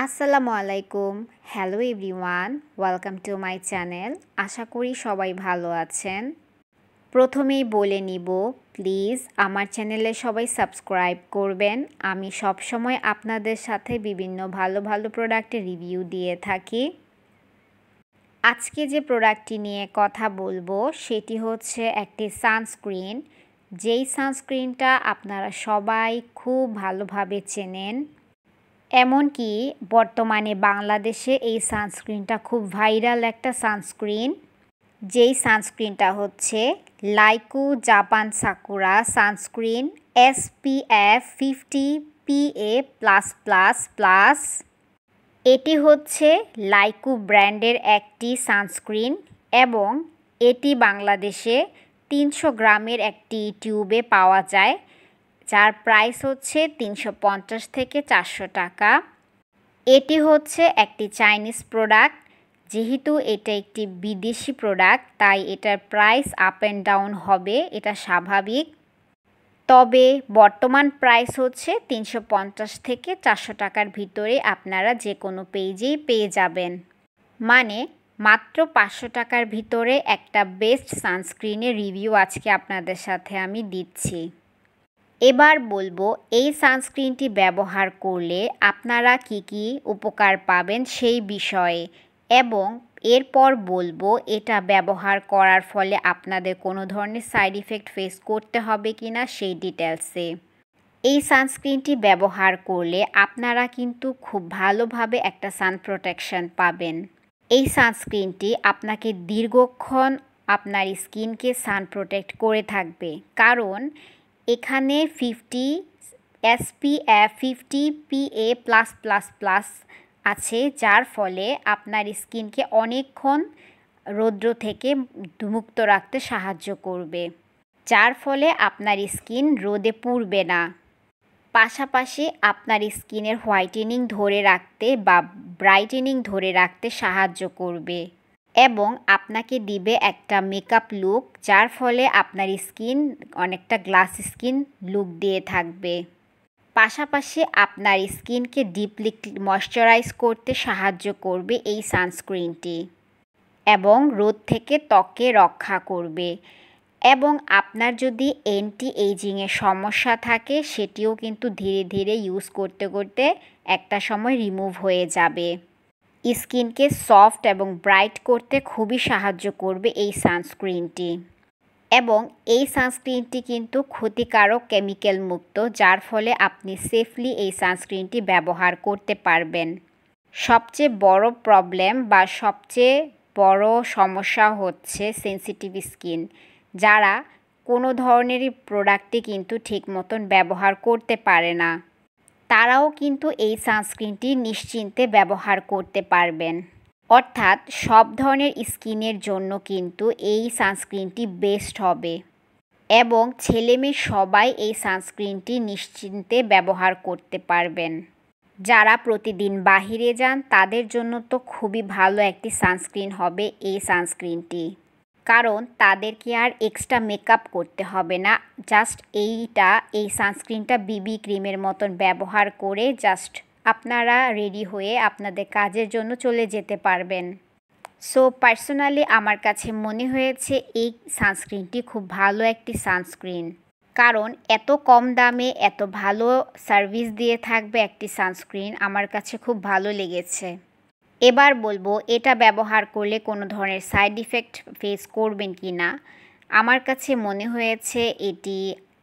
আসসালামু আলাইকুম। Hello everyone, welcome to my channel. আশা করি সবাই ভালো আছেন। প্রথমেই বলে নিব, প্লিজ আমার চ্যানেলে সবাই সাবস্ক্রাইব করবেন। আমি সবসময় আপনাদের সাথে বিভিন্ন ভালো ভালো প্রোডাক্টের রিভিউ দিয়ে থাকি। আজকে যে প্রোডাক্টটি নিয়ে কথা বলবো সেটি হচ্ছে একটি সানস্ক্রিন, যেই সানস্ক্রিনটা আপনারা সবাই খুব ভালোভাবে চেনেন। এমনকি বর্তমানে বাংলাদেশে এই সানস্ক্রিনটা খুব ভাইরাল একটা সানস্ক্রিন, যেই সানস্ক্রিনটা হচ্ছে Laikou Japan Sakura sunscreen SPF 50 PA+++। এটি হচ্ছে লাইকু ব্র্যান্ডের একটি সানস্ক্রিন এবং এটি বাংলাদেশে 300 গ্রামের একটি টিউবে পাওয়া যায়, যার প্রাইস হচ্ছে 350 থেকে 400 টাকা। এটি হচ্ছে একটি চাইনিজ প্রোডাক্ট। যেহেতু এটা একটি বিদেশি প্রোডাক্ট, তাই এটার প্রাইস আপ অ্যান্ড ডাউন হবে, এটা স্বাভাবিক। তবে বর্তমান প্রাইস হচ্ছে 350 থেকে 400 টাকার ভিতরে আপনারা যে কোনো পেজেই পেয়ে যাবেন। মানে মাত্র 500 টাকার ভিতরে একটা বেস্ট সানস্ক্রিনের রিভিউ আজকে আপনাদের সাথে আমি দিচ্ছি। এবার বলবো এই সানস্ক্রিনটি ব্যবহার করলে আপনারা কি উপকার পাবেন সেই বিষয়ে, এবং এরপর বলবো এটা ব্যবহার করার ফলে আপনাদের কোনো ধরনের সাইড ইফেক্ট ফেস করতে হবে কিনা সেই ডিটেলসে। এই সানস্ক্রিনটি ব্যবহার করলে আপনারা কিন্তু খুব ভালোভাবে একটা সান প্রোটেকশন পাবেন। এই সানস্ক্রিনটি আপনাকে দীর্ঘক্ষণ আপনার স্কিনকে সান প্রোটেক্ট করে থাকবে, কারণ এখানে 50 SPF 50 PA+++ আছে, যার ফলে আপনার স্কিনকে অনেকক্ষণ রৌদ্র থেকে মুক্ত রাখতে সাহায্য করবে, যার ফলে আপনার স্কিন রোদে পুড়বে না। পাশাপাশি আপনার স্কিনের হোয়াইটেনিং ধরে রাখতে বা ব্রাইটেনিং ধরে রাখতে সাহায্য করবে এবং আপনাকে দিবে একটা মেকআপ লুক, যার ফলে আপনার স্কিন অনেকটা গ্লাস স্কিন লুক দিয়ে থাকবে। পাশাপাশি আপনার স্কিনকে ডিপলি ময়শ্চারাইজ করতে সাহায্য করবে এই সানস্ক্রিনটি এবং রোদ থেকে ত্বককে রক্ষা করবে। এবং আপনার যদি অ্যান্টি এইজিংয়ের সমস্যা থাকে সেটিও কিন্তু ধীরে ধীরে ইউজ করতে করতে একটা সময় রিমুভ হয়ে যাবে। স্কিনকে সফট এবং ব্রাইট করতে খুবই সাহায্য করবে এই সানস্ক্রিনটি। এবং এই সানস্ক্রিনটি কিন্তু ক্ষতিকারক কেমিক্যাল মুক্ত, যার ফলে আপনি সেফলি এই সানস্ক্রিনটি ব্যবহার করতে পারবেন। সবচেয়ে বড় প্রবলেম বা সবচেয়ে বড় সমস্যা হচ্ছে সেনসিটিভ স্কিন, যারা কোনো ধরনেরই প্রোডাক্টই কিন্তু ঠিক মতন ব্যবহার করতে পারে না, তারাও কিন্তু এই সানস্ক্রিনটি নিশ্চিন্তে ব্যবহার করতে পারবেন। অর্থাৎ সব ধরনের স্কিনের জন্য কিন্তু এই সানস্ক্রিনটি বেস্ট হবে এবং ছেলেমেয়ে সবাই এই সানস্ক্রিনটি নিশ্চিন্তে ব্যবহার করতে পারবেন। যারা প্রতিদিন বাহিরে যান তাদের জন্য তো খুবই ভালো একটি সানস্ক্রিন হবে এই সানস্ক্রিনটি, কারণ তাদেরকে আর এক্সট্রা মেকআপ করতে হবে না। জাস্ট এই সানস্ক্রিনটা বিবি ক্রিমের মতন ব্যবহার করে জাস্ট আপনারা রেডি হয়ে আপনাদের কাজের জন্য চলে যেতে পারবেন। সো পার্সোনালি আমার কাছে মনে হয়েছে এই সানস্ক্রিনটি খুব ভালো একটি সানস্ক্রিন, কারণ এত কম দামে এত ভালো সার্ভিস দিয়ে থাকবে একটি সানস্ক্রিন আমার কাছে খুব ভালো লেগেছে। এবার বলবো এটা ব্যবহার করলে কোনো ধরনের সাইড ইফেক্ট ফেস করবেন কি না। আমার কাছে মনে হয়েছে এটি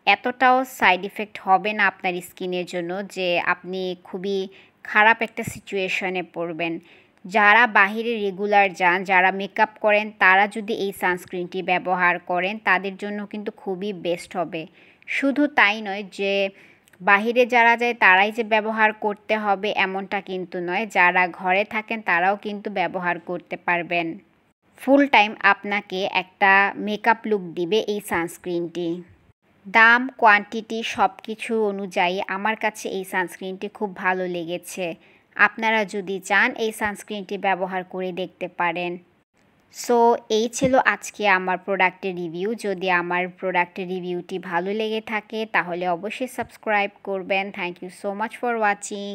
এতটাও সাইড ইফেক্ট হবে না আপনার স্কিনের জন্য যে আপনি খুবই খারাপ একটা সিচুয়েশনে পড়বেন। যারা বাহিরে রেগুলার যান, যারা মেকআপ করেন, তারা যদি এই সানস্ক্রিনটি ব্যবহার করেন তাদের জন্য কিন্তু খুবই বেস্ট হবে। শুধু তাই নয় যে বাহিরে যারা যায় তারাই যে ব্যবহার করতে হবে এমনটা কিন্তু নয়, যারা ঘরে থাকেন তারাও কিন্তু ব্যবহার করতে পারবেন। ফুল টাইম আপনাকে একটা মেকআপ লুক দিবে এই সানস্ক্রিনটি। দাম, কোয়ান্টিটি সব কিছু অনুযায়ী আমার কাছে এই সানস্ক্রিনটি খুব ভালো লেগেছে। আপনারা যদি চান এই সানস্ক্রিনটি ব্যবহার করে দেখতে পারেন। সো এই ছিল আজকে আমার প্রোডাক্টের রিভিউ। যদি আমার প্রোডাক্টের রিভিউটি ভালো লেগে থাকে তাহলে অবশ্যই সাবস্ক্রাইব করবেন। Thank you so much for watching.